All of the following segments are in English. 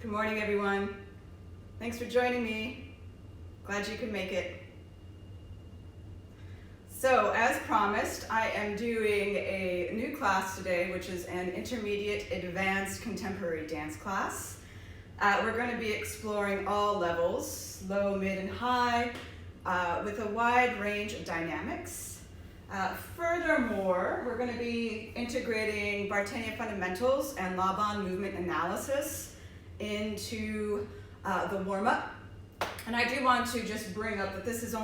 Good morning, everyone. Thanks for joining me. Glad you could make it. So, as promised, I am doing a new class today, which is an intermediate advanced contemporary dance class. We're going to be exploring all levels, low, mid, and high, with a wide range of dynamics. Furthermore, we're going to be integrating Bartenia fundamentals and Laban movement analysis into the warm-up. And I do want to just bring up that this is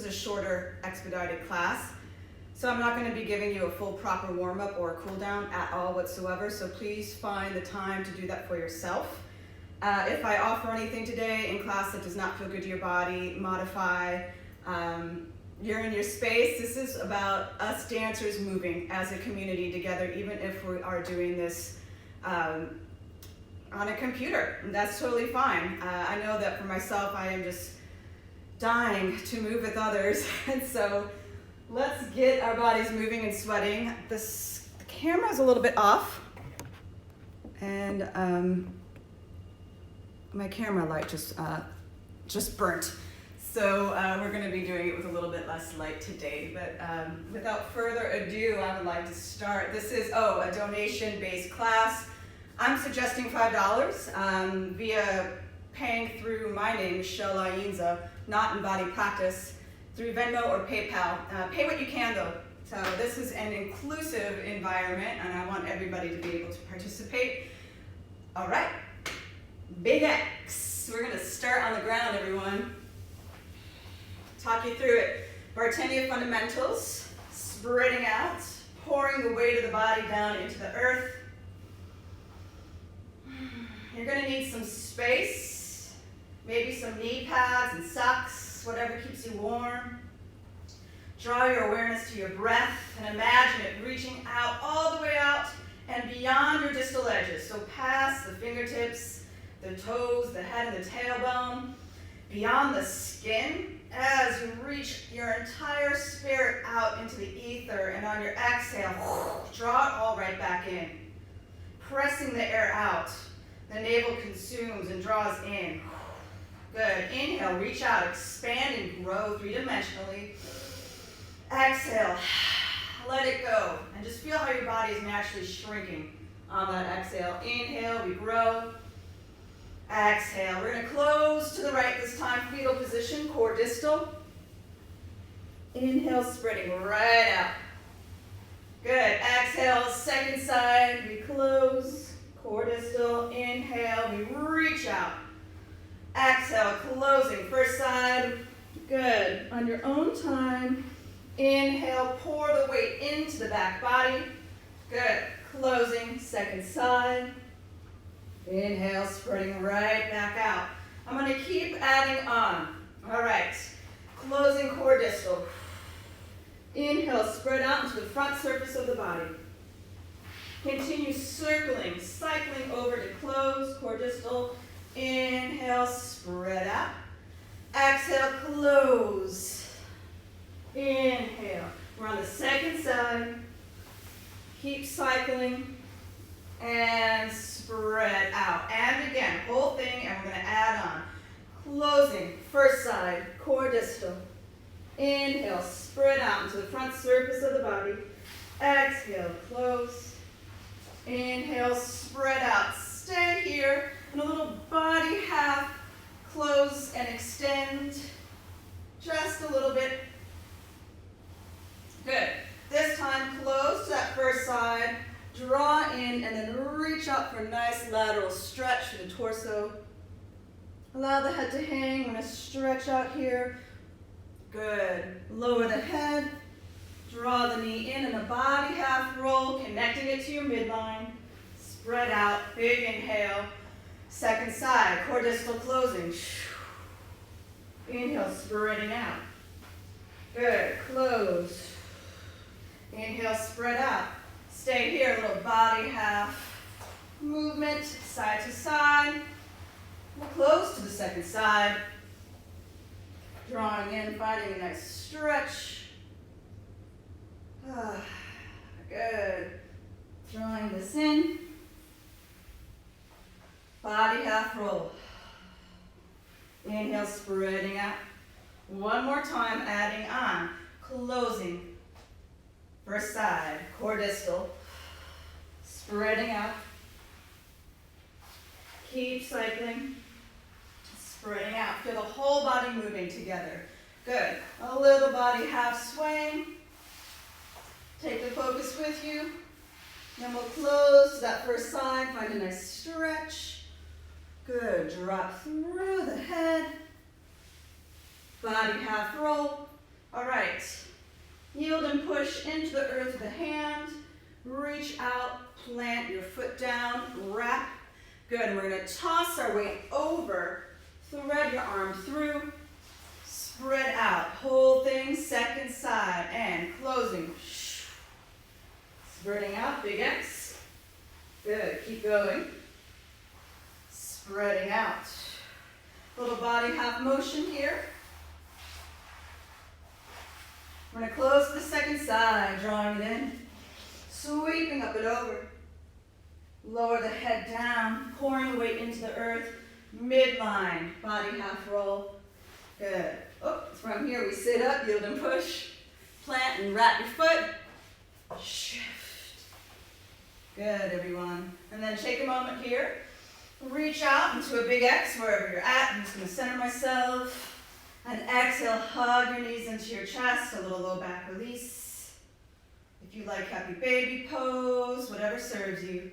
a shorter expedited class, so I'm not going to be giving you a full proper warm-up or a cool-down at all whatsoever, so please find the time to do that for yourself. If I offer anything today in class that does not feel good to your body, modify. You're in your space. This is about us dancers moving as a community together, even if we are doing this on a computer. And that's totally fine. I know that for myself, I am just dying to move with others. And so let's get our bodies moving and sweating. The camera is a little bit off. And my camera light just burnt. So we're going to be doing it with a little bit less light today. But without further ado, I would like to start. This is, a donation-based class. I'm suggesting $5 via paying through my name, Michele Ainza, not Embodied Practice, through Venmo or PayPal. Pay what you can, though. So this is an inclusive environment, and I want everybody to be able to participate. All right, Big X. We're going to start on the ground, everyone. Talk you through it. Bartenia fundamentals, spreading out, pouring the weight of the body down into the earth. You're going to need some space, maybe some knee pads and socks, whatever keeps you warm. Draw your awareness to your breath and imagine it reaching out all the way out and beyond your distal edges. So past the fingertips, the toes, the head, and the tailbone, beyond the skin as you reach your entire spirit out into the ether, and on your exhale, draw it all right back in, pressing the air out. The navel consumes and draws in. Good. Inhale, reach out, expand and grow three-dimensionally. Exhale, let it go. And just feel how your body is naturally shrinking on that exhale. Inhale, we grow. Exhale. We're going to close to the right this time, fetal position, core distal. Inhale, spreading right out. Good. Exhale, second side, we close. Core distal, inhale, we reach out. Exhale, closing, first side. Good. On your own time, inhale, pour the weight into the back body. Good. Closing, second side. Inhale, spreading right back out. I'm going to keep adding on. All right. Closing core distal. Inhale, spread out into the front surface of the body. Continue circling, cycling over to close, core distal. Inhale, spread out. Exhale, close. Inhale. We're on the second side. Keep cycling. And spread out. And again, whole thing, and we're going to add on. Closing, first side, core distal. Inhale, spread out into the front surface of the body. Exhale, close. Inhale, spread out. Stay here in a little body half. Close and extend just a little bit. Good. This time, close to that first side. Draw in and then reach up for a nice lateral stretch for the torso. Allow the head to hang. We're going to stretch out here. Good. Lower the head. Draw the knee in and the body half roll, connecting it to your midline. Spread out, big inhale. Second side, core distal closing. Inhale, spreading out. Good, close. Inhale, spread out. Stay here, little body half movement, side to side. We'll close to the second side. Drawing in, finding a nice stretch. Good. Drawing this in. Body half roll. Inhale, spreading out. One more time, adding on. Closing. First side, core distal. Spreading out. Keep cycling. Spreading out. Feel the whole body moving together. Good. A little body half swaying. Take the focus with you. Then we'll close to that first side. Find a nice stretch. Good. Drop through the head. Body half roll. All right. Yield and push into the earth with the hand. Reach out. Plant your foot down. Wrap. Good. We're going to toss our weight over. Thread your arm through. Spread out. Whole thing. Second side. And closing. Spreading out. Big X. Good. Keep going. Spreading out. Little body half motion here. We're going to close to the second side, drawing it in. Sweeping up and over. Lower the head down, pouring the weight into the earth. Midline, body half roll. Good. Oh, from here we sit up, yield and push. Plant and wrap your foot. Shift. Good, everyone. And then take a moment here. Reach out into a big X wherever you're at. I'm just going to center myself. And exhale, hug your knees into your chest, a little low back release. If you like happy baby pose, whatever serves you.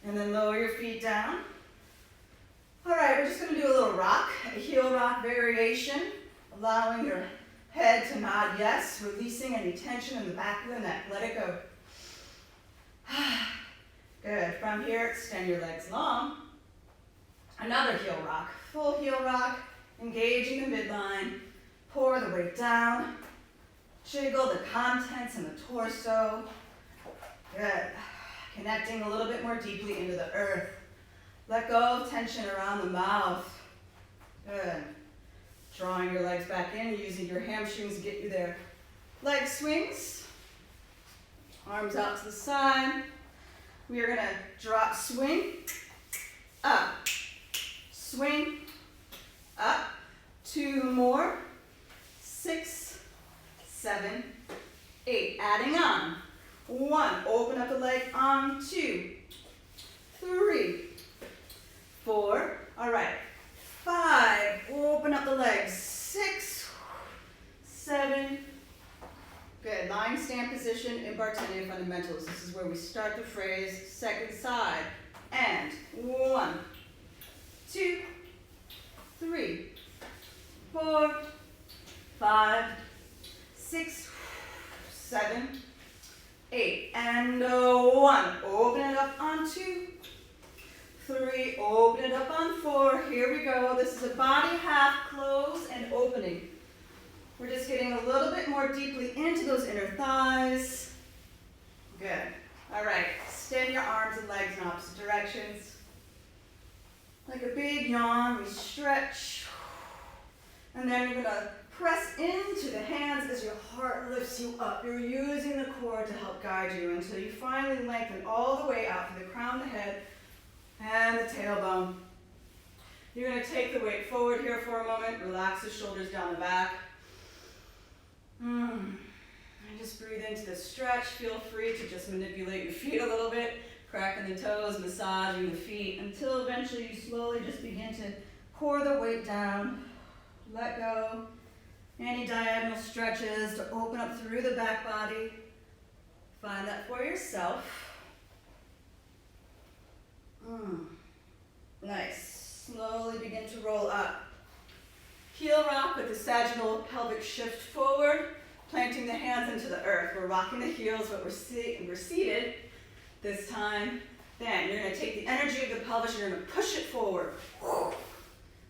And then lower your feet down. All right, we're just going to do a little rock, a heel rock variation, allowing your head to nod yes, releasing any tension in the back of the neck. Let it go. Good. From here, extend your legs long. Another heel rock, full heel rock. Engaging the midline, pour the weight down, jiggle the contents in the torso. Good. Connecting a little bit more deeply into the earth. Let go of tension around the mouth. Good. Drawing your legs back in, using your hamstrings to get you there. Leg swings. Arms out to the side. We are going to drop, swing, up, swing, up. 2 more. 6, 7, 8. Adding on. 1. Open up the leg on. 2, 3, 4. All right. 5. Open up the legs. 6, 7. Good. Lying stand position in Bartender fundamentals. This is where we start the phrase. Second side. And 1, 2, 3, 4, 5, 6, 7, 8. And 1. Open it up on 2, 3. Open it up on 4. Here we go. This is a body half close and opening. We're just getting a little bit more deeply into those inner thighs. Good. All right. Extend your arms and legs in opposite directions. Like a big yawn, we stretch. And then you're going to press into the hands as your heart lifts you up. You're using the core to help guide you until you finally lengthen all the way out from the crown of the head and the tailbone. You're going to take the weight forward here for a moment. Relax the shoulders down the back. And just breathe into the stretch. Feel free to just manipulate your feet a little bit, cracking the toes, massaging the feet, until eventually you slowly just begin to pour the weight down. Let go. Any diagonal stretches to open up through the back body. Find that for yourself. Nice. Slowly begin to roll up. Heel rock with the sagittal pelvic shift forward, planting the hands into the earth. We're rocking the heels, but we're seated this time. Then you're going to take the energy of the pelvis, you're going to push it forward.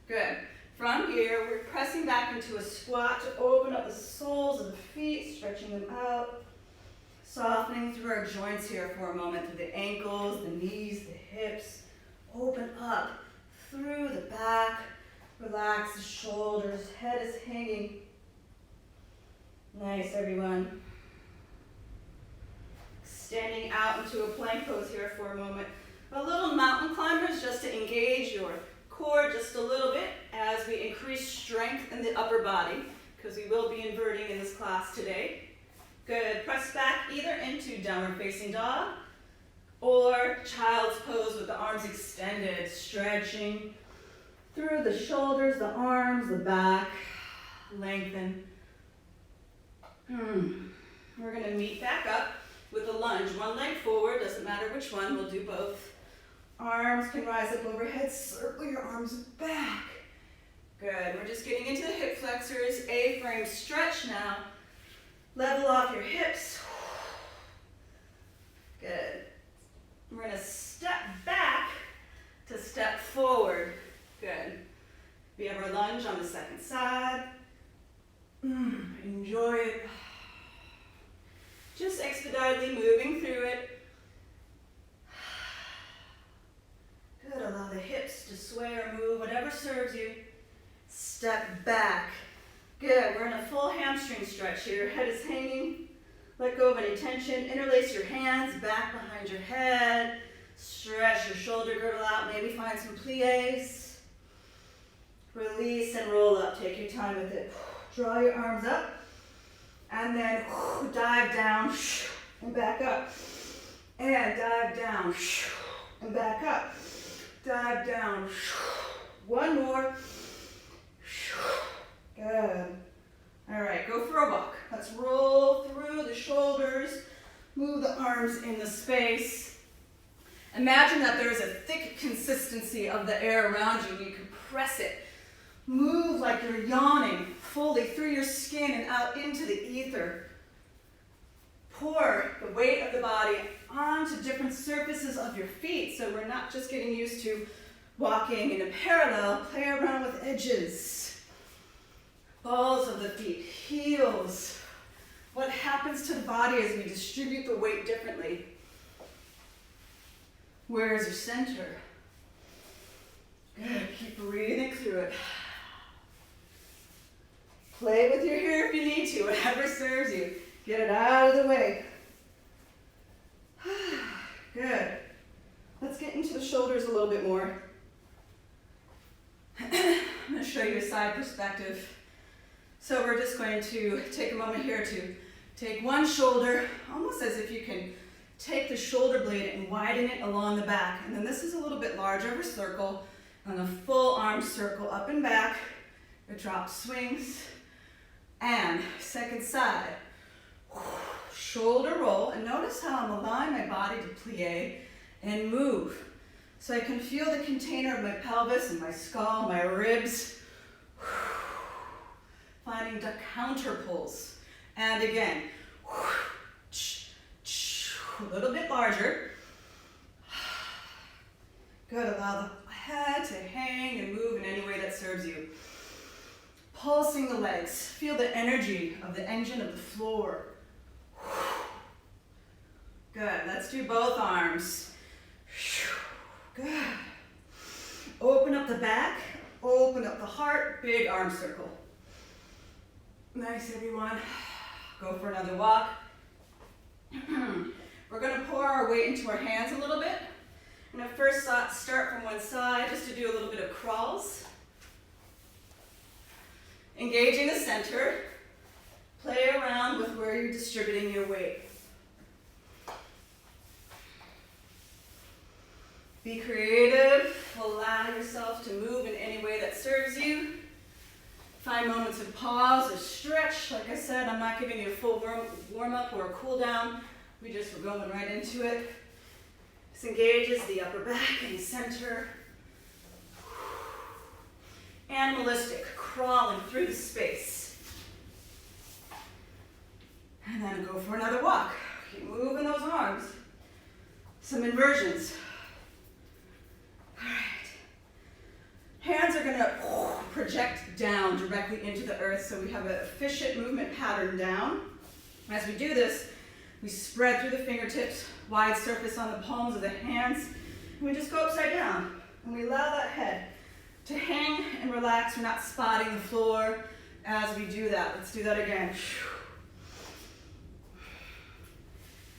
Good. From here, we're pressing back into a squat to open up the soles of the feet, stretching them out, softening through our joints here for a moment, through the ankles, the knees, the hips. Open up through the back. Relax the shoulders, head is hanging. Nice, everyone. Extending out into a plank pose here for a moment. A little mountain climbers just to engage your core just a little bit as we increase strength in the upper body, because we will be inverting in this class today. Good. Press back either into downward facing dog or child's pose with the arms extended, stretching through the shoulders, the arms, the back. Lengthen. We're going to meet back up with a lunge. One leg forward, doesn't matter which one, we'll do both. Arms can rise up overhead, circle your arms back. Good, we're just getting into the hip flexors, A-frame stretch now. Level off your hips. Good. We're going to step back to step forward. Good. We have our lunge on the second side. Enjoy it. Just expeditedly moving through it. Good, allow the hips to sway or move, whatever serves you. Step back. Good, we're in a full hamstring stretch here. Your head is hanging. Let go of any tension. Interlace your hands back behind your head. Stretch your shoulder girdle out. Maybe find some plies. Release and roll up. Take your time with it. Draw your arms up. And then dive down and back up. And dive down and back up. Dive down. One more. Good. All right, go for a walk. Let's roll through the shoulders. Move the arms in the space. Imagine that there's a thick consistency of the air around you. You can press it. Move like you're yawning fully through your skin and out into the ether. Pour the weight of the body onto different surfaces of your feet, so we're not just getting used to walking in a parallel. Play around with edges. Balls of the feet, heels. What happens to the body as we distribute the weight differently? Where is your center? Good, keep breathing through it. Play with your hair if you need to, whatever serves you. Get it out of the way. Good. Let's get into the shoulders a little bit more. I'm going to show you a side perspective. So we're just going to take a moment here to take one shoulder, almost as if you can take the shoulder blade and widen it along the back. And then this is a little bit larger of a circle, and a full arm circle up and back. It drops, swings, and second side. Shoulder roll, and notice how I'm allowing my body to plie and move. So I can feel the container of my pelvis and my skull, my ribs. Finding the counter pulls. And again, a little bit larger. Good, allow the head to hang and move in any way that serves you. Pulsing the legs. Feel the energy of the engine of the floor. Good, let's do both arms. Good. Open up the back, open up the heart, big arm circle. Nice, everyone. Go for another walk. We're going to pour our weight into our hands a little bit. I'm going to first start from one side just to do a little bit of crawls. Engaging the center. Play around with where you're distributing your weight. Be creative. Allow yourself to move in any way that serves you. Find moments of pause or stretch. Like I said, I'm not giving you a full warm-up or a cool down. We're going right into it. This engages the upper back and the center. Animalistic, crawling through the space. And then go for another walk. Keep moving those arms. Some inversions. All right. Hands are going to project down directly into the earth, so we have an efficient movement pattern down. As we do this, we spread through the fingertips, wide surface on the palms of the hands, and we just go upside down. And we allow that head to hang and relax. We're not spotting the floor as we do that. Let's do that again.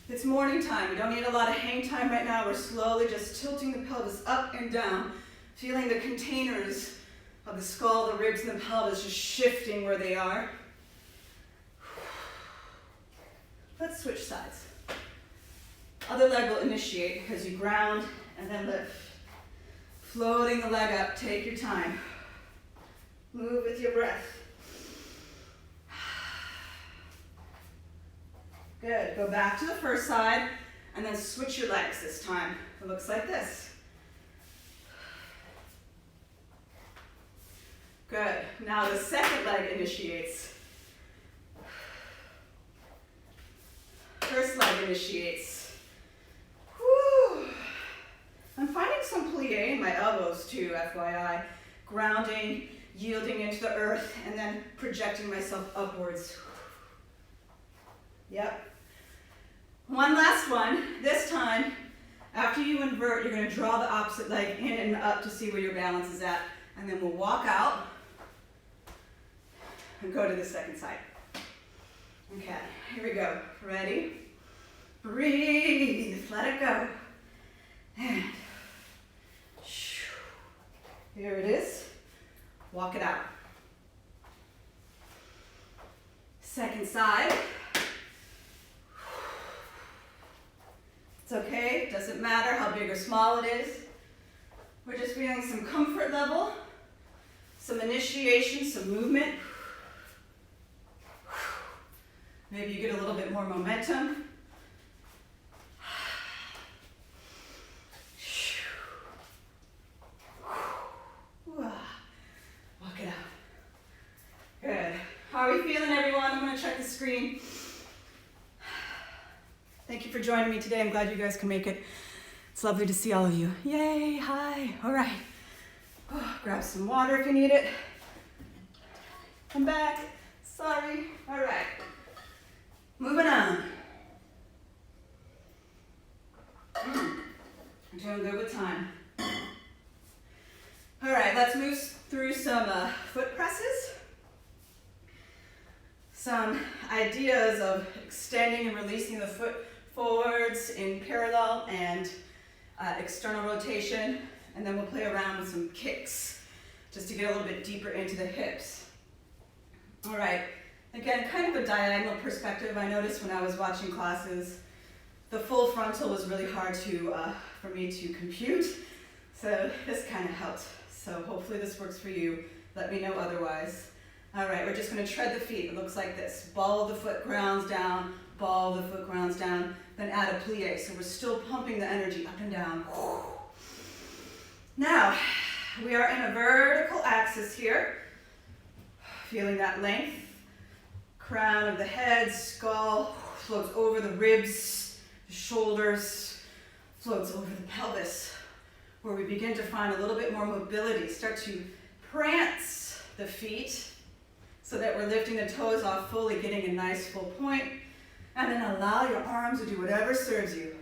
It's morning time. We don't need a lot of hang time right now. We're slowly just tilting the pelvis up and down, feeling the containers of the skull, the ribs, and the pelvis just shifting where they are. Let's switch sides. Other leg will initiate as you ground and then lift. Floating the leg up, take your time. Move with your breath. Good, go back to the first side and then switch your legs this time. It looks like this. Good, now the second leg initiates. First leg initiates. Whew. I'm finding some plie in my elbows too, FYI. Grounding, yielding into the earth, and then projecting myself upwards. Yep. One last one. This time, after you invert, you're going to draw the opposite leg in and up to see where your balance is at. And then we'll walk out and go to the second side. Okay, here we go. Ready? Breathe. Let it go. And here it is. Walk it out. Second side. It's okay, doesn't matter how big or small it is. We're just feeling some comfort level, some initiation, some movement. Maybe you get a little bit more momentum. Walk it out. Good. How are we feeling, everyone? I'm going to check the screen. Thank you for joining me today. I'm glad you guys can make it. It's lovely to see all of you. Yay, hi. All right. Oh, grab some water if you need it. Come back. Sorry. All right. Moving on. I'm doing good with time. All right, let's move through some foot presses. Some ideas of extending and releasing the foot forwards in parallel and external rotation, and then we'll play around with some kicks just to get a little bit deeper into the hips. All right, again, kind of a diagonal perspective. I noticed when I was watching classes, the full frontal was really hard for me to compute, so this kind of helped. So hopefully this works for you. Let me know otherwise. All right, we're just going to tread the feet. It looks like this. Ball of the foot grounds down, ball of the foot grounds down, then add a plie. So we're still pumping the energy up and down. Now, we are in a vertical axis here. Feeling that length. Crown of the head, skull, floats over the ribs, the shoulders, floats over the pelvis, where we begin to find a little bit more mobility. Start to prance the feet, so that we're lifting the toes off fully, getting a nice full point, and then allow your arms to do whatever serves you.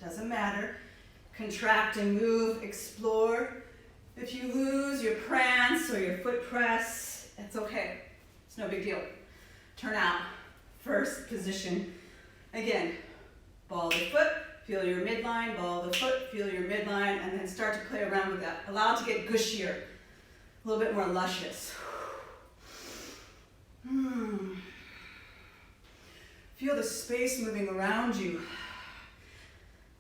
Doesn't matter. Contract and move, explore. If you lose your prance or your foot press, it's okay. It's no big deal. Turn out. First position. Again, ball the foot, feel your midline, ball the foot, feel your midline, and then start to play around with that. Allow it to get gushier. A little bit more luscious. Feel the space moving around you.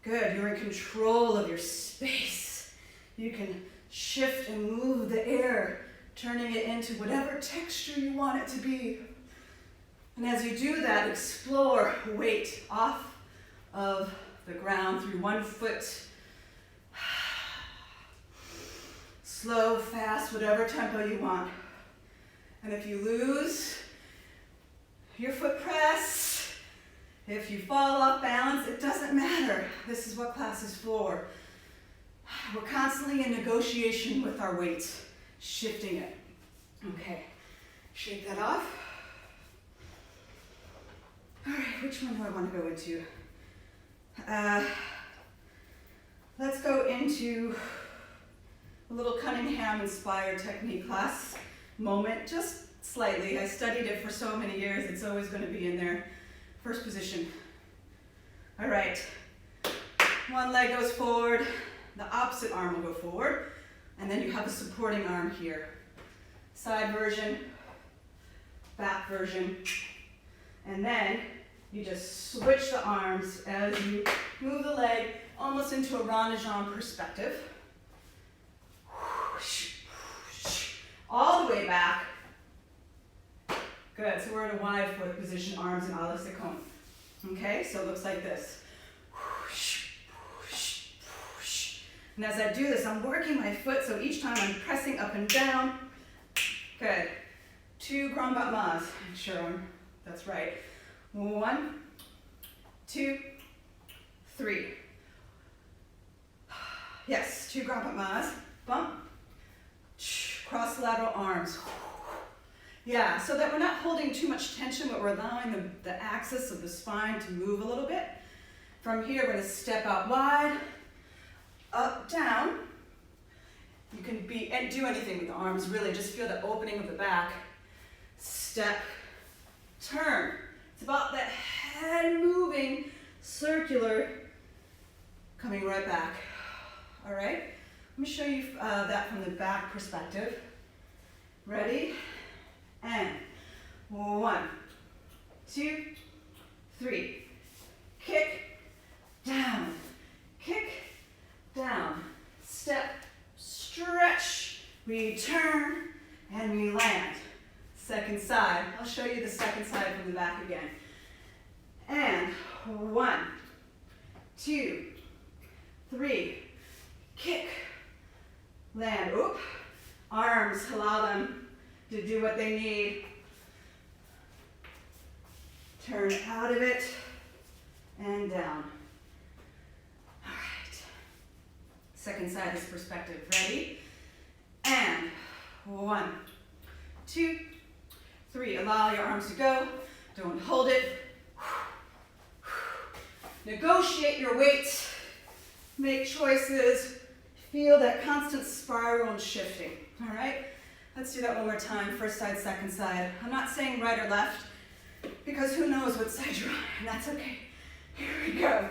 Good, you're in control of your space. You can shift and move the air, turning it into whatever texture you want it to be. And as you do that, explore weight off of the ground through one foot. Slow, fast, whatever tempo you want. And if you lose your foot press, if you fall off balance, it doesn't matter. This is what class is for. We're constantly in negotiation with our weight, shifting it. Okay, shake that off. All right, which one do I want to go into? Let's go into a little Cunningham-inspired technique class moment, just slightly. I studied it for so many years, it's always going to be in there. First position. All right. One leg goes forward, the opposite arm will go forward, and then you have a supporting arm here. Side version, back version, and then you just switch the arms as you move the leg almost into a rond de jambe perspective. All the way back. Good, so we're in a wide fourth position, arms in a la seconde. Okay, so it looks like this. And as I do this, I'm working my foot, so each time I'm pressing up and down. Good. 2 grand battements. Make sure that's right. 1, 2, 3. Yes, 2 grand battements. Bump. Cross lateral arms. Yeah, so that we're not holding too much tension, but we're allowing the axis of the spine to move a little bit. From here, we're going to step out wide, up, down. You can do anything with the arms, really. Just feel the opening of the back. Step, turn. It's about that head moving, circular, coming right back. All right? Let me show you that from the back perspective. Ready? And 1, 2, 3. Kick, down, step, stretch, we turn, and we land. Second side. I'll show you the second side from the back again. And 1, 2, 3. Kick, land. Oop. Arms, allow them to do what they need. Turn out of it and down. All right. Second side is perspective. Ready? And 1, 2, 3. Allow your arms to go. Don't hold it. Negotiate your weight. Make choices. Feel that constant spiral and shifting. All right? Let's do that one more time. First side, second side. I'm not saying right or left, because who knows what side you're on, and that's okay. Here we go.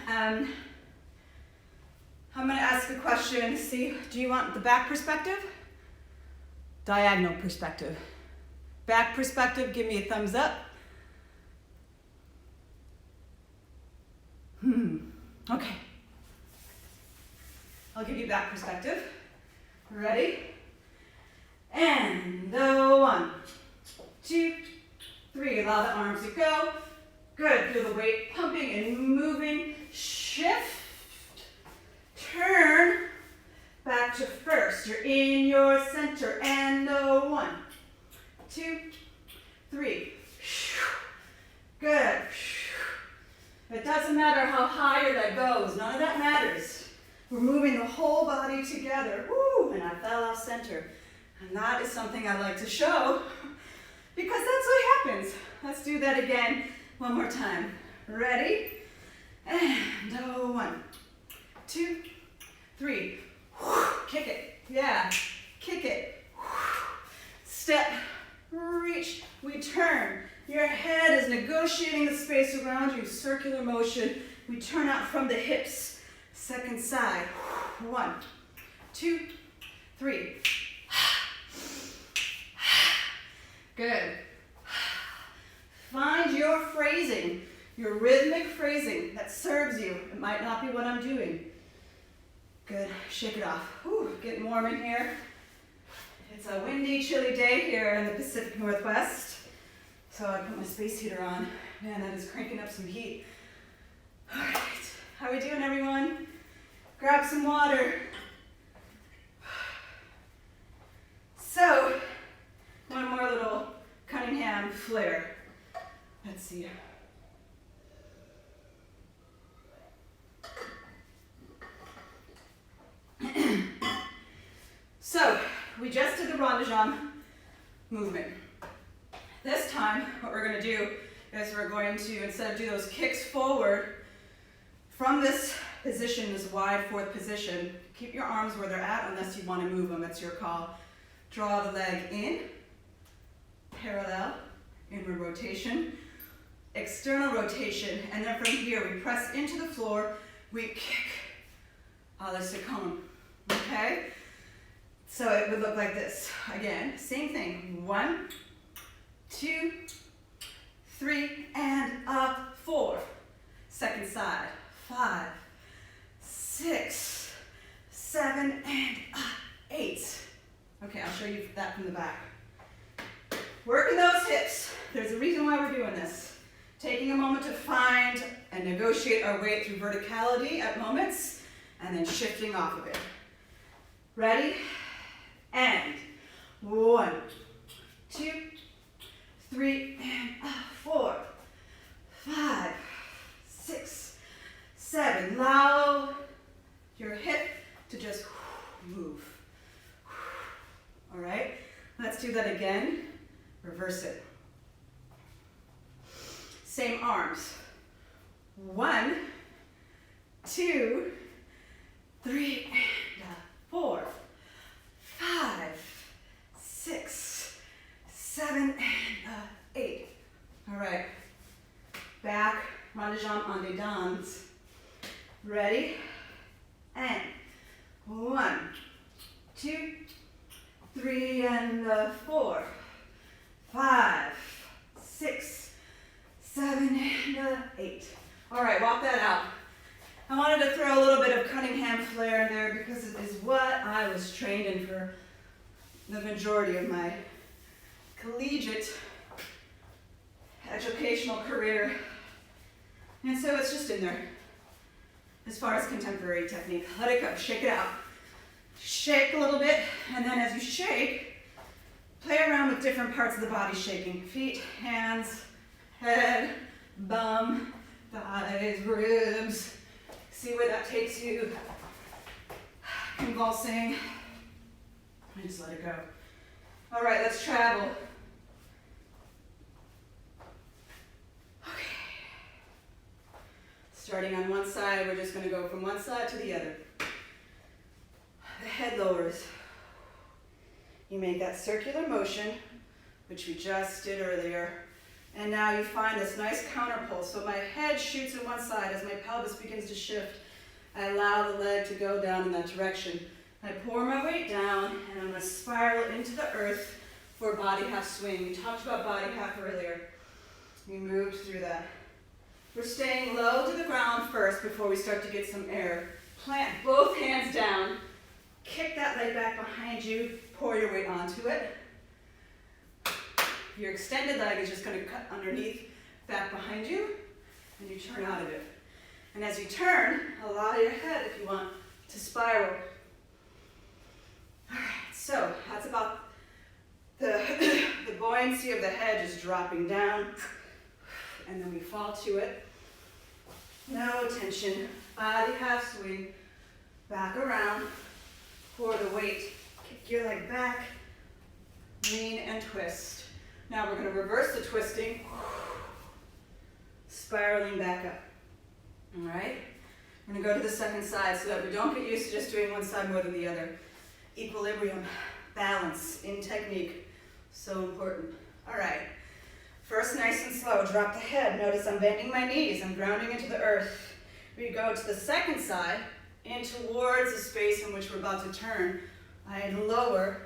I'm going to ask a question. See, do you want the back perspective? Diagonal perspective. Back perspective, give me a thumbs up. Okay. I'll give you back perspective. Ready? And 1, 2, 3. Allow the arms to go. Good. Feel the weight pumping and moving. Shift. Turn. Back to first. You're in your center. And 1, 2, 3. Good. It doesn't matter how high your leg goes. None of that matters. We're moving the whole body together. Woo! And I fell off center. And that is something I like to show because that's what happens. Let's do that again one more time. Ready? And 1, 2, 3. Kick it. Yeah. Kick it. Step. Reach. We turn. Your head is negotiating the space around you. Circular motion. We turn out from the hips. Second side. 1, 2, 3. Good. Find your phrasing, your rhythmic phrasing that serves you. It might not be what I'm doing. Good. Shake it off. Whew, getting warm in here. It's a windy, chilly day here in the Pacific Northwest. So I put my space heater on. Man, that is cranking up some heat. All right. How are we doing, everyone? Grab some water. So, one more little Cunningham flare. Let's see. So, we just did the rond de jambe movement. This time, what we're going to do is we're going to, instead of do those kicks forward, from this position, this wide fourth position, keep your arms where they're at unless you want to move them. That's your call. Draw the leg in, parallel, inward rotation. external rotation, and then from here we press into the floor, we kick a la seconde, okay? So it would look like this. Again, same thing. 1, 2, 3, and up, 4. Second side, 5, 6, 7, and up, 8. Okay, I'll show you that from the back. Working those hips. There's a reason why we're doing this. Taking a moment to find and negotiate our way through verticality at moments, and then shifting off of it. Ready? And 1, 2, 3, and 4, 5, 6, 7. Allow your hip to just move. All right, let's do that again. Reverse it. Same arms. 1, 2, 3, and 4, 5, 6, 7, and 8. All right. Back, rond de jambe en dedans. Ready? And 1, 2, 3, and 4, 5, 6, 7, and 8. All right, walk that out. I wanted to throw a little bit of Cunningham flair in there because it is what I was trained in for the majority of my collegiate educational career. And so it's just in there. As far as contemporary technique, let it go, shake it out. Shake a little bit, and then as you shake, play around with different parts of the body shaking. Feet, hands, head, bum, thighs, ribs. See where that takes you. Convulsing. And just let it go. All right, let's travel. Okay. Starting on one side, we're just going to go from one side to the other. The head lowers. You make that circular motion, which we just did earlier. And now you find this nice counter pull. So my head shoots in one side as my pelvis begins to shift. I allow the leg to go down in that direction. I pour my weight down, and I'm going to spiral into the earth for body half swing. We talked about body half earlier. We moved through that. We're staying low to the ground first before we start to get some air. Plant both hands down. Kick that leg back behind you. Pour your weight onto it. Your extended leg is just going to cut underneath, back behind you, and you turn out of it. And as you turn, allow your head, if you want, to spiral. All right, so that's about the buoyancy of the head just dropping down, and then we fall to it. No tension, body half swing, back around, pour the weight, kick your leg back, lean and twist. Now we're going to reverse the twisting, spiraling back up. All right? We're going to go to the second side so that we don't get used to just doing one side more than the other. Equilibrium, balance in technique, so important. All right. First, nice and slow, drop the head. Notice I'm bending my knees, I'm grounding into the earth. We go to the second side, in towards the space in which we're about to turn. I lower,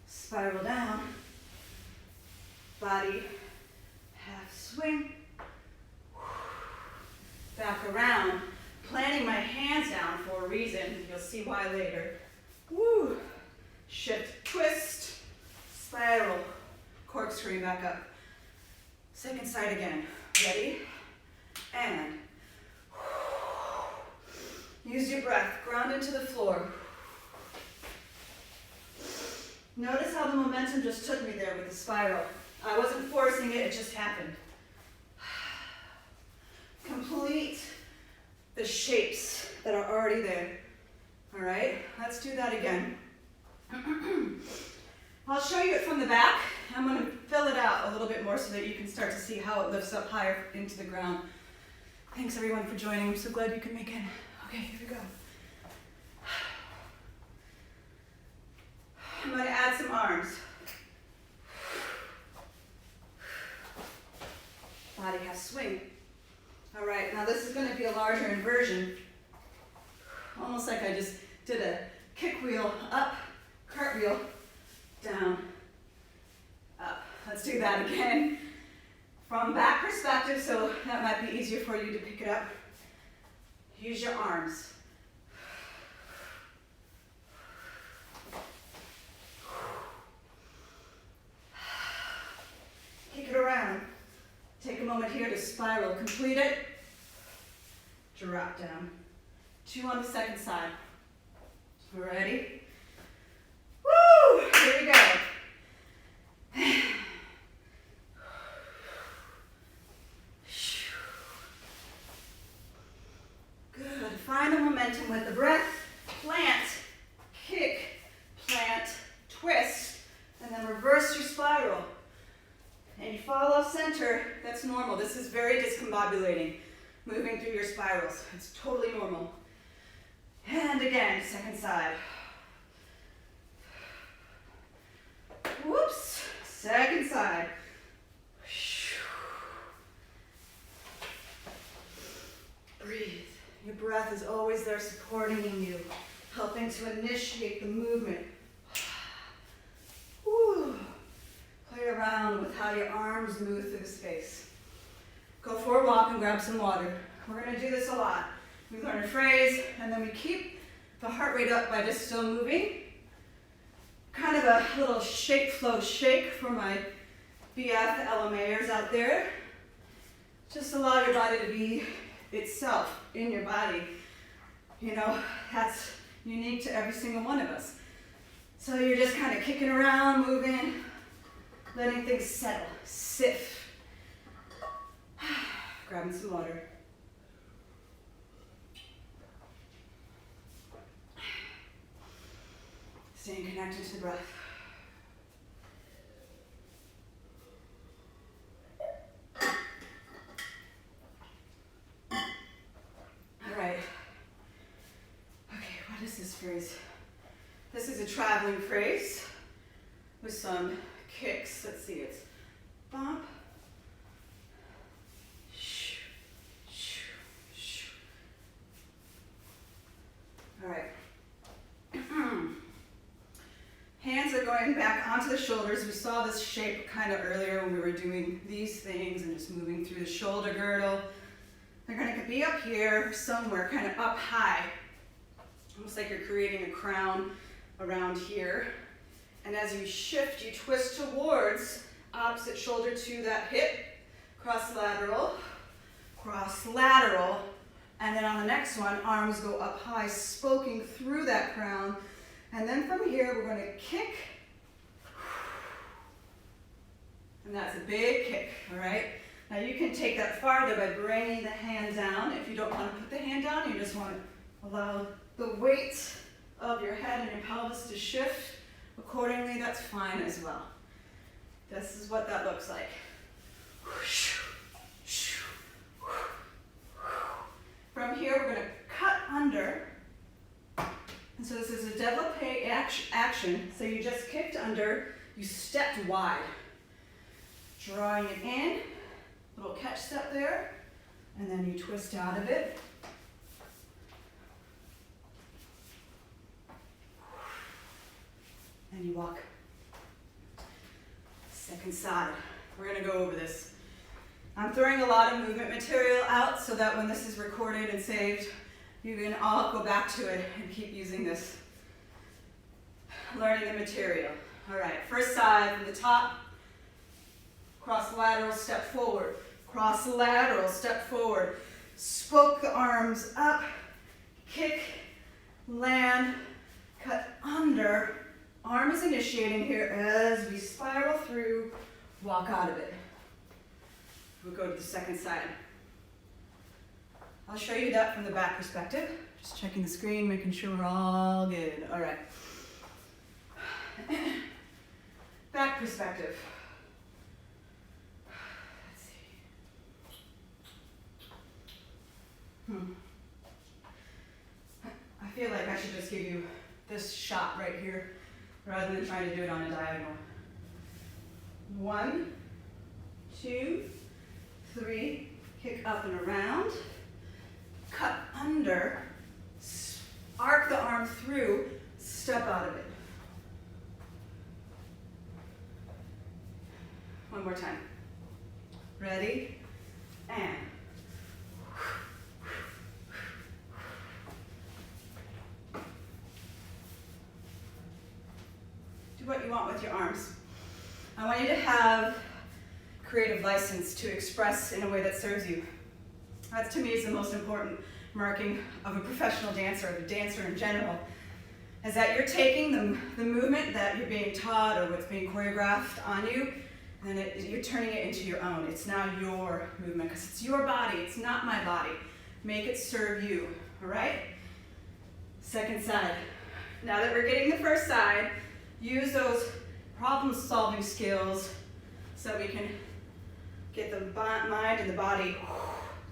spiral down, body, half swing, back around, planting my hands down for a reason. You'll see why later. Woo. Shift, twist, spiral, corkscrew back up. Second side again. Ready? And use your breath. Ground into the floor. Notice how the momentum just took me there with the spiral. I wasn't forcing it, it just happened. Complete the shapes that are already there. All right, let's do that again. I'll show you it from the back. I'm going to fill it out a little bit more so that you can start to see how it lifts up higher into the ground. Thanks everyone for joining. I'm so glad you could make it. Okay, here we go. I'm going to add some arms. Body half larger inversion. Almost like I just did a kick wheel up, cartwheel, down, up. Let's do that again. From back perspective, so that might be easier for you to pick it up. Use your arms. Kick it around. Take a moment here to spiral. Complete it. Drop down. 2 on the second side. Ready? Woo! Here we go. Good. Find the momentum with the breath. Plant, kick, plant, twist, and then reverse your spiral. And you fall off center, that's normal. This is very discombobulating, moving through your spirals. It's totally normal. And again, second side. Whoops, second side. Breathe. Your breath is always there supporting you, helping to initiate the movement. Woo. Play around with how your arms move through the space. Go for a walk and grab some water. We're going to do this a lot. We learn a phrase, and then we keep the heart rate up by just still moving. Kind of a little shake, flow, shake for my BF LMAers out there. Just allow your body to be itself in your body. You know, that's unique to every single one of us. So you're just kind of kicking around, moving, letting things settle, sift. Grabbing some water. Staying connected to the breath. All right. Okay, what is this phrase? This is a traveling phrase with some kicks. Let's see, it's bump. All right. Hands are going back onto the shoulders. We saw this shape kind of earlier when we were doing these things and just moving through the shoulder girdle. They're going to be up here somewhere, kind of up high. Almost like you're creating a crown around here. And as you shift, you twist towards opposite shoulder to that hip. Cross lateral, and then on the next one, arms go up high, spoking through that crown. And then from here, we're going to kick. And that's a big kick, all right? Now you can take that farther by bringing the hand down. If you don't want to put the hand down, you just want to allow the weight of your head and your pelvis to shift accordingly. That's fine as well. This is what that looks like. From here, we're going to cut under. And so this is a développé action. So you just kicked under, you stepped wide. Drawing it in, little catch step there, and then you twist out of it. And you walk. Second side. We're going to go over this. I'm throwing a lot of movement material out so that when this is recorded and saved, you can all go back to it and keep using this. Learning the material. All right, first side from the top. Cross lateral, step forward. Cross lateral, step forward. Spoke the arms up. Kick, land, cut under. Arm is initiating here as we spiral through, walk out of it. We'll go to the second side. I'll show you that from the back perspective. Just checking the screen, making sure we're all good. All right. Back perspective. Let's see. I feel like I should just give you this shot right here rather than trying to do it on a diagonal. 1, 2, 3, kick up and around. under, arc the arm through, step out of it. One more time. Ready? And. Do what you want with your arms. I want you to have creative license to express in a way that serves you. That to me is the most important marking of a professional dancer, or a dancer in general, is that you're taking the movement that you're being taught or what's being choreographed on you, and then you're turning it into your own. It's now your movement, because it's your body, it's not my body. Make it serve you, all right? Second side. Now that we're getting the first side, use those problem-solving skills so we can get the mind and the body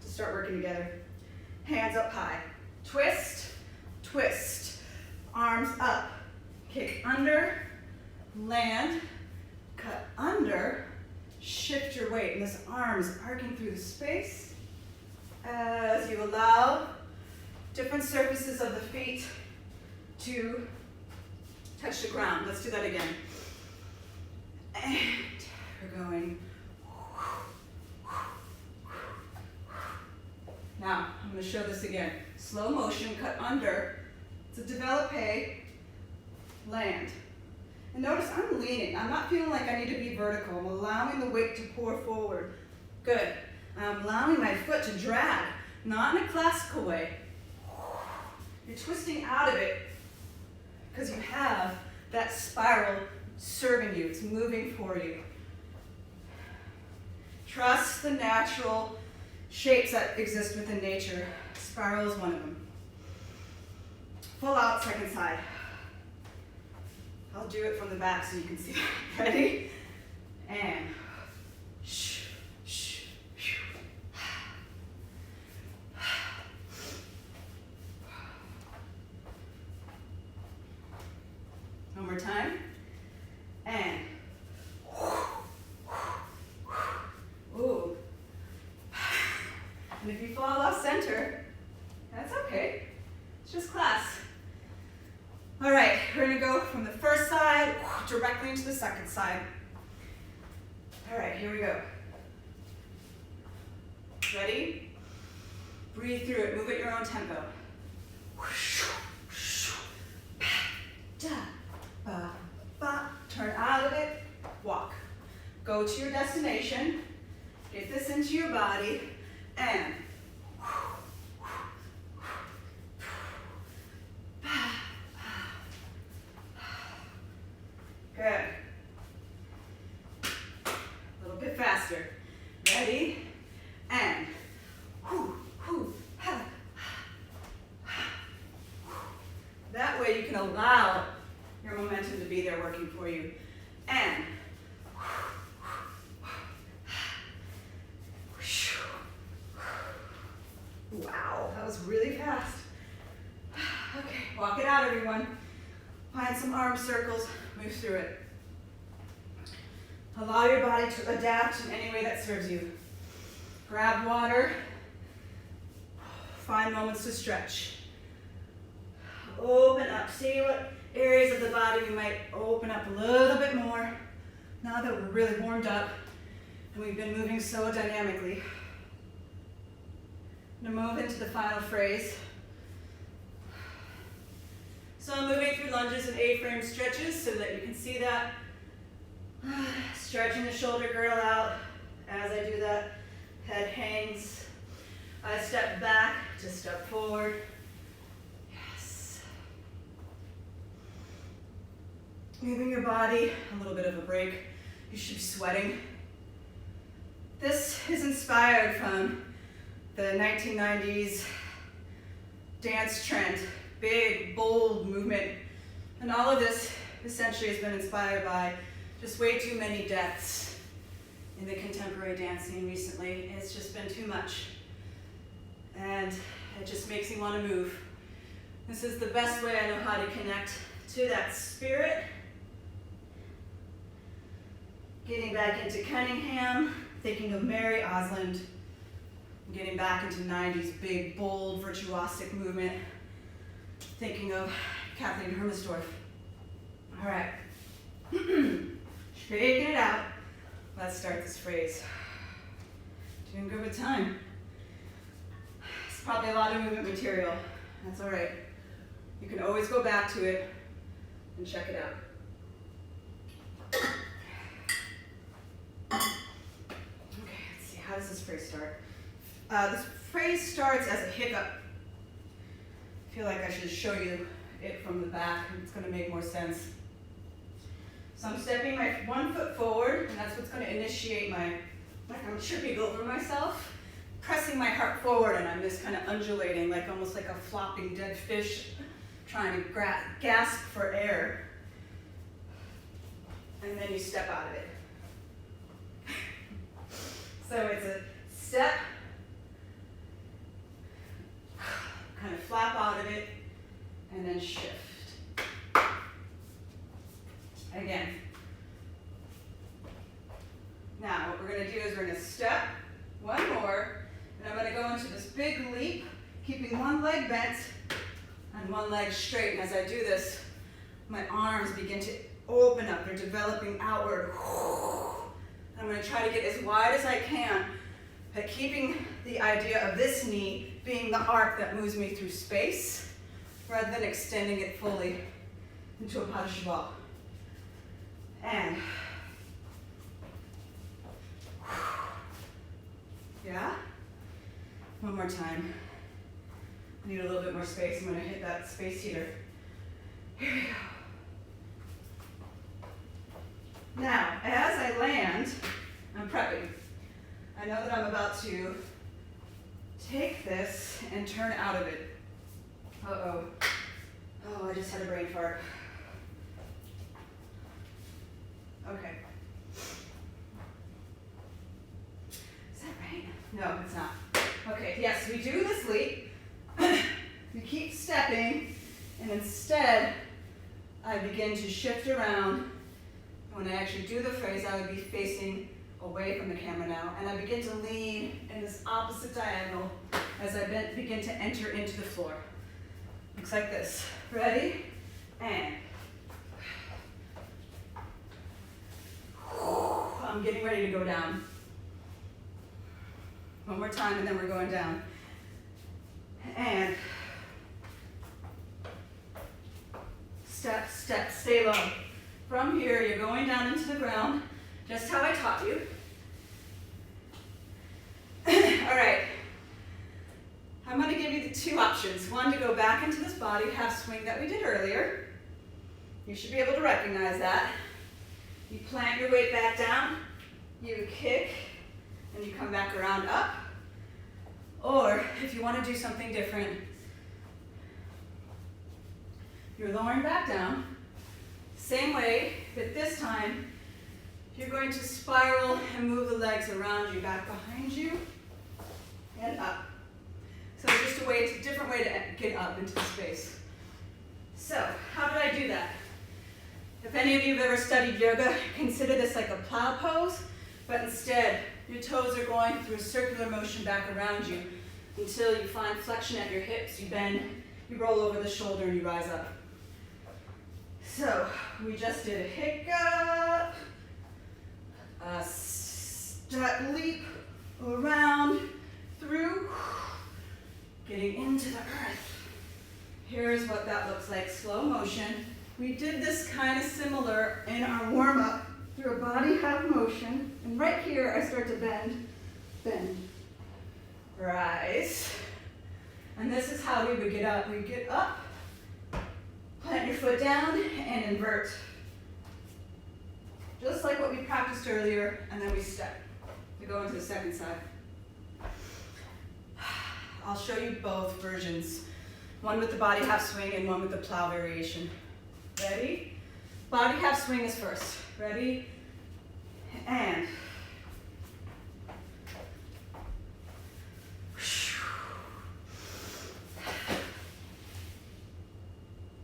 to start working together. Hands up high. Twist, twist. Arms up. Kick under, land, cut under, shift your weight. And this arm is arcing through the space as you allow different surfaces of the feet to touch the ground. Let's do that again. And we're going. Now, I'm going to show this again. Slow motion, cut under. It's a développé, land. And notice I'm leaning. I'm not feeling like I need to be vertical. I'm allowing the weight to pour forward. Good. I'm allowing my foot to drag, not in a classical way. You're twisting out of it because you have that spiral serving you. It's moving for you. Trust the natural shapes that exist within nature. Spiral is one of them. Full out, second side. I'll do it from the back so you can see. Ready? And shh, shh, shh. One more time. And ooh. And if you fall off center, that's okay. It's just class. All right, we're gonna go from the first side directly into the second side. All right, here we go. Ready? Breathe through it, move at your own tempo. Turn out of it, walk. Go to your destination, get this into your body, and good. A little bit faster. Ready? And that way you can allow your momentum to be there working for you. And wow, that was really fast. Okay, walk it out, everyone. Find some arm circles, move through it. Allow your body to adapt in any way that serves you. Grab water. Find moments to stretch. Open up. See what areas of the body we might open up a little bit more now that we're really warmed up and we've been moving so dynamically. I'm going to move into the final phrase. So I'm moving through lunges and A-frame stretches so that you can see that. Stretching the shoulder girdle out. As I do that, head hangs. I step back to step forward. Yes. Giving your body a little bit of a break. You should be sweating. This is inspired from the 1990s dance trend. Big, bold movement. And all of this essentially has been inspired by just way too many deaths in the contemporary dance scene recently. It's just been too much. And it just makes me want to move. This is the best way I know how to connect to that spirit. Getting back into Cunningham, thinking of Mary Osland. Getting back into 90s big, bold, virtuosic movement. Thinking of Kathleen Hermersdorf. All right. Shaking it out. Let's start this phrase. Doing good with time. It's probably a lot of movement material. That's all right. You can always go back to it and check it out. Okay, let's see. How does this phrase start? This phrase starts as a hiccup. I feel like I should show you it from the back. It's going to make more sense. So I'm stepping my one foot forward, and that's what's going to initiate my, like I'm tripping over myself, pressing my heart forward, and I'm just kind of undulating, like almost like a flopping dead fish, trying to gasp for air. And then you step out of it. So it's a step, kind of flap out of it, and then shift. Again. Now what we're going to do is we're going to step one more, and I'm going to go into this big leap, keeping one leg bent and one leg straight. And as I do this, my arms begin to open up. They're developing outward. I'm going to try to get as wide as I can, but keeping the idea of this knee being the arc that moves me through space, rather than extending it fully into a pas de cheval. And yeah, one more time. I need a little bit more space. I'm going to hit that space heater. Here we go. Now, as I land, I'm prepping. I know that I'm about to take this and turn out of it. Uh-oh. Oh, I just had a brain fart. Okay. Is that right? No, it's not. Okay, yes, we do this leap. We keep stepping, and instead, I begin to shift around. When I actually do the phrase, I would be facing away from the camera now, and I begin to lean in this opposite diagonal as I begin to enter into the floor. Looks like this. Ready? And I'm getting ready to go down. One more time, and then we're going down. And step, step, stay low. From here, you're going down into the ground, just how I taught you. All right. I'm going to give you the two options. One, to go back into this body half swing that we did earlier. You should be able to recognize that. You plant your weight back down, you kick, and you come back around up. Or if you want to do something different, you're lowering back down. Same way, but this time, you're going to spiral and move the legs around you, back behind you, and up. So it's just a different way to get up into the space. So, how did I do that? If any of you have ever studied yoga, consider this like a plow pose, but instead, your toes are going through a circular motion back around you until you find flexion at your hips, you bend, you roll over the shoulder, and you rise up. So, we just did a hiccup, a step leap, around, through, getting into the earth. Here's what that looks like, slow motion. We did this kind of similar in our warm-up through a body half motion. And right here, I start to bend, bend, rise. And this is how we would get up. We get up, plant your foot down, and invert. Just like what we practiced earlier, and then we step to go into the second side. I'll show you both versions. One with the body half swing and one with the plow variation. Ready? Body half swing is first. Ready? And.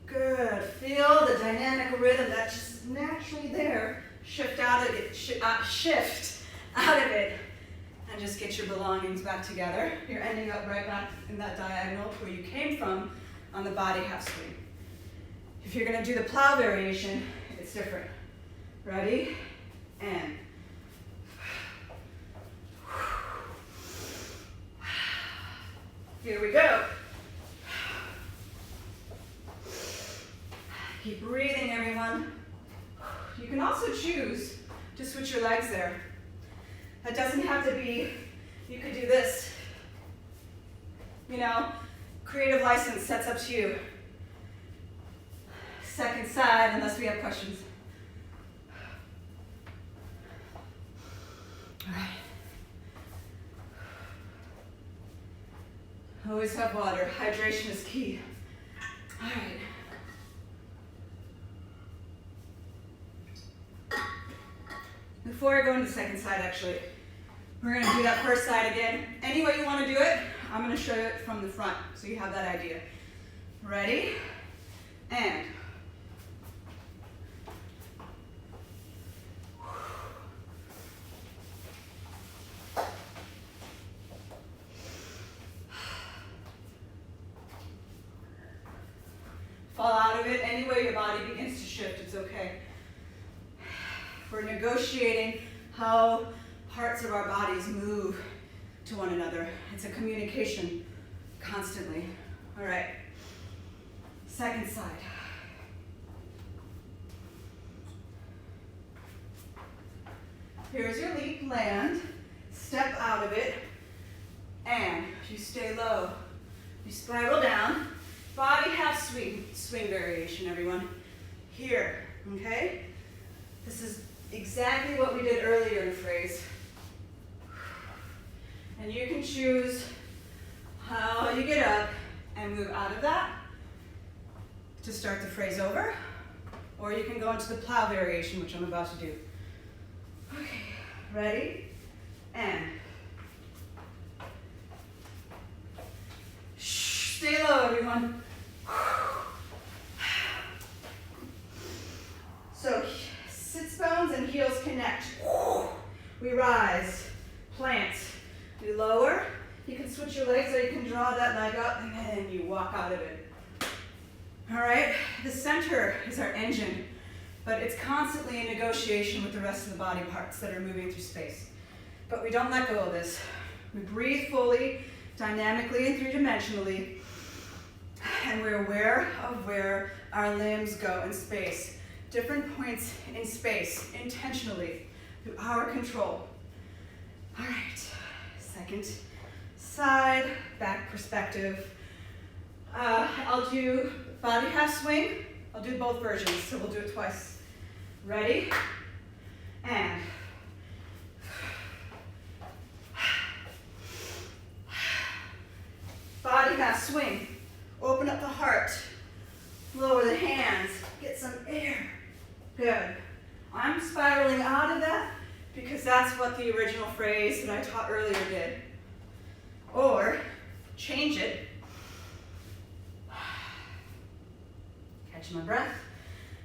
Good. Feel the dynamic rhythm that's just naturally there. Shift out of it. Shift out of it. And just just get your belongings back together. You're ending up right back in that diagonal where you came from on the body half swing. If you're gonna do the plow variation, it's different. Ready? And. Here we go. Keep breathing, everyone. You can also choose to switch your legs there. That doesn't have to be, you could do this. You know, creative license, that's up to you. Second side, unless we have questions. All right. Always have water. Hydration is key. All right. Before I go into the second side, actually, we're going to do that first side again. Any way you want to do it, I'm going to show you it from the front so you have that idea. Ready? And. Fall out of it. Any way your body begins to shift, it's okay. We're negotiating how parts of our bodies move to one another. It's a communication constantly. All right. Second side. Here's your leap, land, step out of it, and you stay low. You spiral down. Body half swing, swing variation, everyone. Here, okay? This is exactly what we did earlier in the phrase. And you can choose how you get up and move out of that to start the phrase over, or you can go into the plow variation, which I'm about to do. Okay, ready? And. Stay low, everyone. So sits bones and heels connect. We rise, plant. We lower. You can switch your legs or you can draw that leg up and then you walk out of it. All right, the center is our engine, but it's constantly in negotiation with the rest of the body parts that are moving through space. But we don't let go of this. We breathe fully, dynamically and three-dimensionally, and we're aware of where our limbs go in space. Different points in space, intentionally, through our control. All right, second side, back perspective. I'll do body half swing. I'll do both versions, so we'll do it twice. Ready? And. Body half swing. Open up the heart. Lower the hands. Get some air. Good. I'm spiraling out of that because that's what the original phrase that I taught earlier did. Or change it. Catch my breath.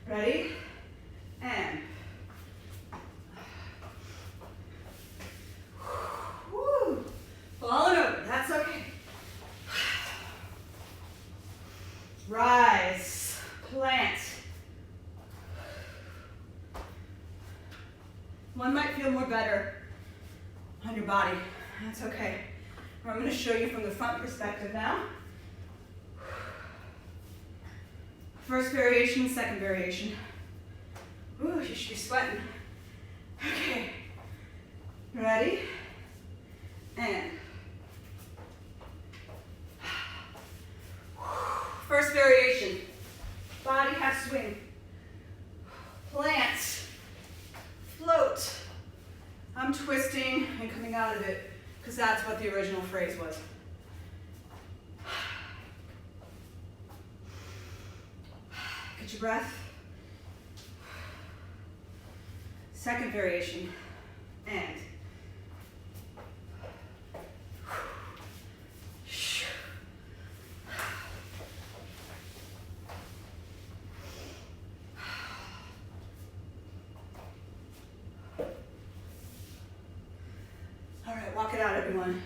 Ready? And. Woo. Falling over. That's okay. Rise. Plant. One might feel more better on your body. That's okay. I'm going to show you from the front perspective now. First variation, second variation. Ooh, you should be sweating. Okay. Ready? And. First variation. Body half swing. Plant. Float. I'm twisting and coming out of it because that's what the original phrase was. Get your breath. Second variation. And. Good, walk it out, everyone.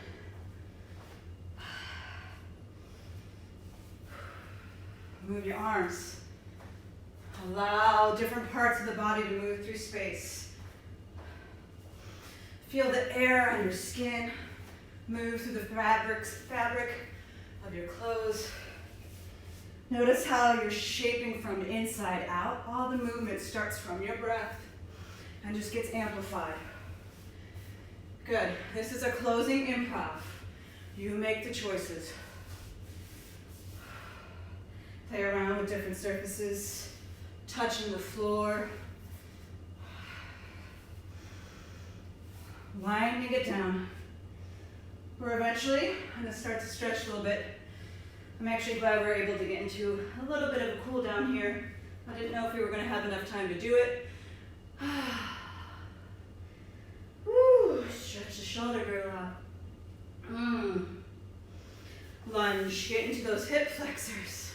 Move your arms. Allow different parts of the body to move through space. Feel the air on your skin move through the fabric of your clothes. Notice how you're shaping from inside out. All the movement starts from your breath and just gets amplified. Good. This is a closing improv. You make the choices. Play around with different surfaces, touching the floor, winding it down. We're eventually going to start to stretch a little bit. I'm actually glad we're able to get into a little bit of a cool down here. I didn't know if we were going to have enough time to do it. Woo, stretch the shoulder girdle out. Lunge, get into those hip flexors.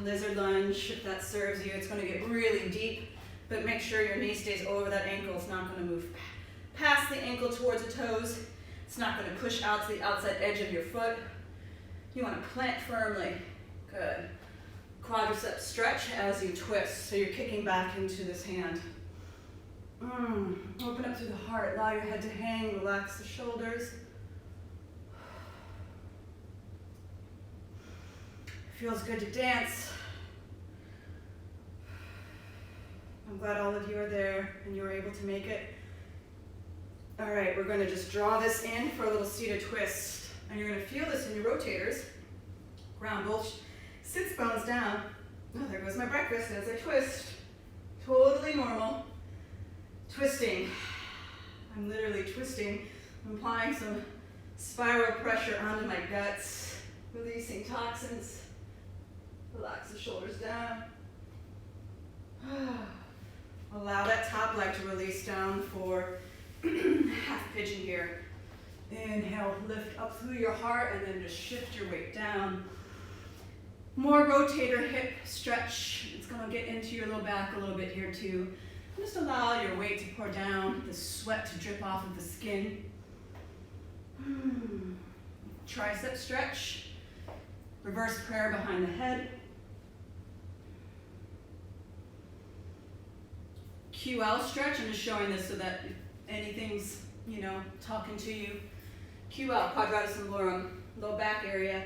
Lizard lunge, if that serves you. It's going to get really deep, but make sure your knee stays over that ankle. It's not going to move past the ankle towards the toes. It's not going to push out to the outside edge of your foot. You want to plant firmly. Good. Quadricep stretch as you twist, so you're kicking back into this hand. Open up through the heart. Allow your head to hang. Relax the shoulders. Feels good to dance. I'm glad all of you are there and you were able to make it. All right, we're going to just draw this in for a little seated twist. And you're going to feel this in your rotators. Ground both sits bones down. Oh, there goes my breakfast as I twist. Totally normal. Twisting. I'm literally twisting. I'm applying some spiral pressure onto my guts, releasing toxins. Relax the shoulders down. Allow that top leg to release down for half pigeon here. Inhale, lift up through your heart and then just shift your weight down. More rotator hip stretch. It's going to get into your low back a little bit here too. Just allow your weight to pour down, the sweat to drip off of the skin. Tricep stretch. Reverse prayer behind the head. QL stretch. I'm just showing this so that if anything's, talking to you. QL, quadratus lumborum, low back area.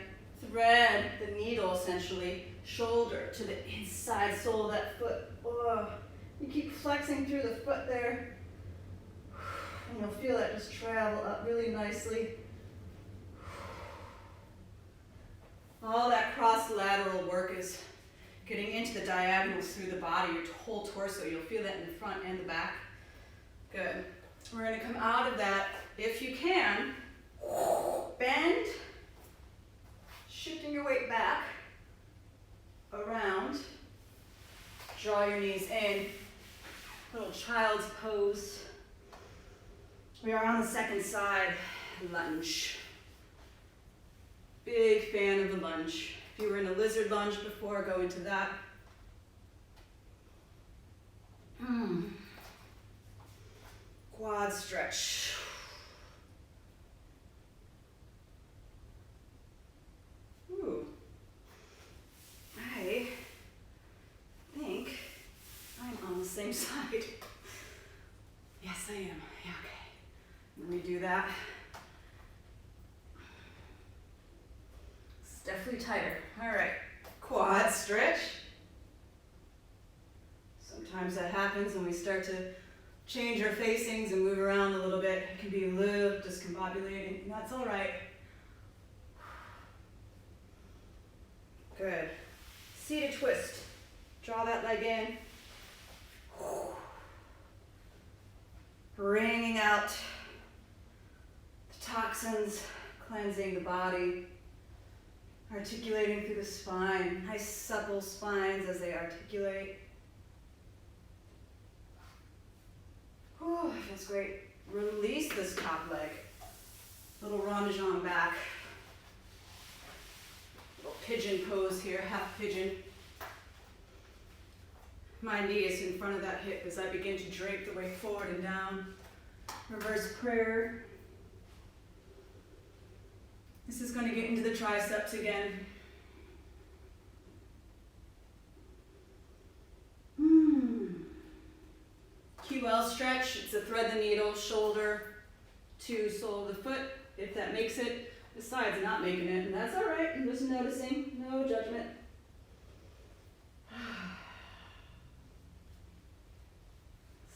Thread the needle essentially, shoulder to the inside sole of that foot. Oh, you keep flexing through the foot there. And you'll feel that just travel up really nicely. All that cross-lateral work is getting into the diagonals through the body, your whole torso. You'll feel that in the front and the back. Good. We're going to come out of that, if you can, bend, shifting your weight back, around, draw your knees in, little child's pose. We are on the second side, lunge. Big fan of the lunge. If you were in a lizard lunge before, go into that. Quad stretch. Ooh. I think I'm on the same side. Yes, I am. Yeah, okay. Let me do that. It's definitely tighter. All right. Quad stretch. Sometimes that happens when we start to change our facings and move around a little bit. It can be a little discombobulating, and that's all right. Good. Seated twist. Draw that leg in. Bringing out the toxins, cleansing the body, articulating through the spine. Nice supple spines as they articulate. Oh, it feels great. Release this top leg. Little ronde back. Little pigeon pose here, half pigeon. My knee is in front of that hip as I begin to drape the way forward and down. Reverse prayer. This is going to get into the triceps again. QL stretch, it's a thread the needle, shoulder to sole of the foot, if that makes it. The side's not making it, and that's all right. I'm just noticing, no judgment.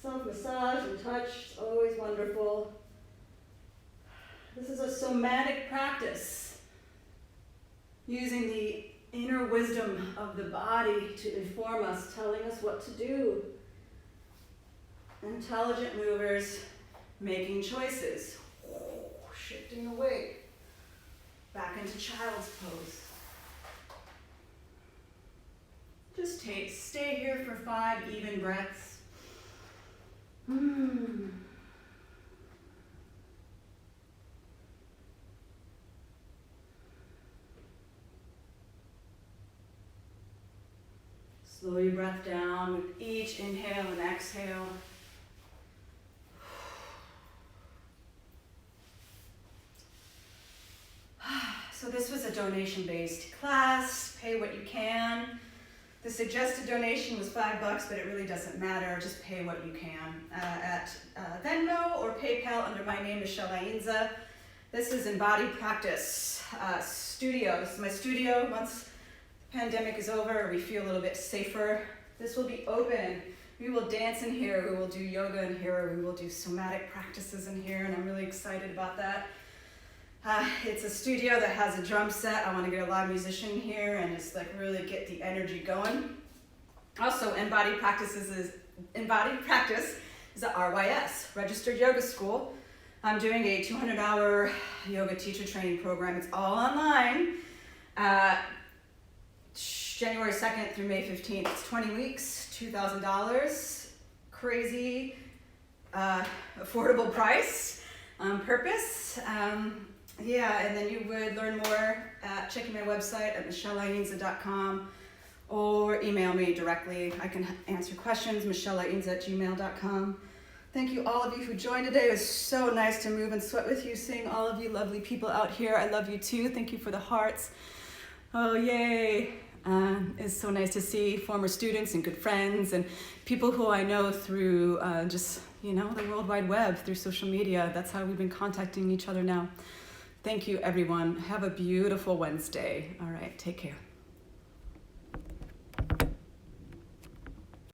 Self-massage and touch, it's always wonderful. This is a somatic practice, using the inner wisdom of the body to inform us, telling us what to do. Intelligent movers making choices. Shifting the weight back into child's pose. Just stay here for 5 even breaths. Slow your breath down with each inhale and exhale. So this was a donation-based class, pay what you can. The suggested donation was $5, but it really doesn't matter, just pay what you can. At Venmo or PayPal under my name, Michele Ainza. This is Embodied Practice Studio. This is my studio. Once the pandemic is over, we feel a little bit safer. This will be open. We will dance in here, we will do yoga in here, we will do somatic practices in here, and I'm really excited about that. It's a studio that has a drum set. I want to get a live musician here and just like really get the energy going. Also, Embodied Practice is at RYS, Registered Yoga School. I'm doing a 200-hour yoga teacher training program. It's all online. January 2nd through May 15th. It's 20 weeks, $2,000. Crazy, affordable price on purpose. And then you would learn more at checking my website at micheleainza.com or email me directly. I can answer questions, micheleainza@gmail.com. Thank you all of you who joined today. It was so nice to move and sweat with you, seeing all of you lovely people out here. I love you too. Thank you for the hearts. Oh, yay. It's so nice to see former students and good friends and people who I know through the World Wide Web, through social media. That's how we've been contacting each other now. Thank you, everyone. Have a beautiful Wednesday. All right, take care.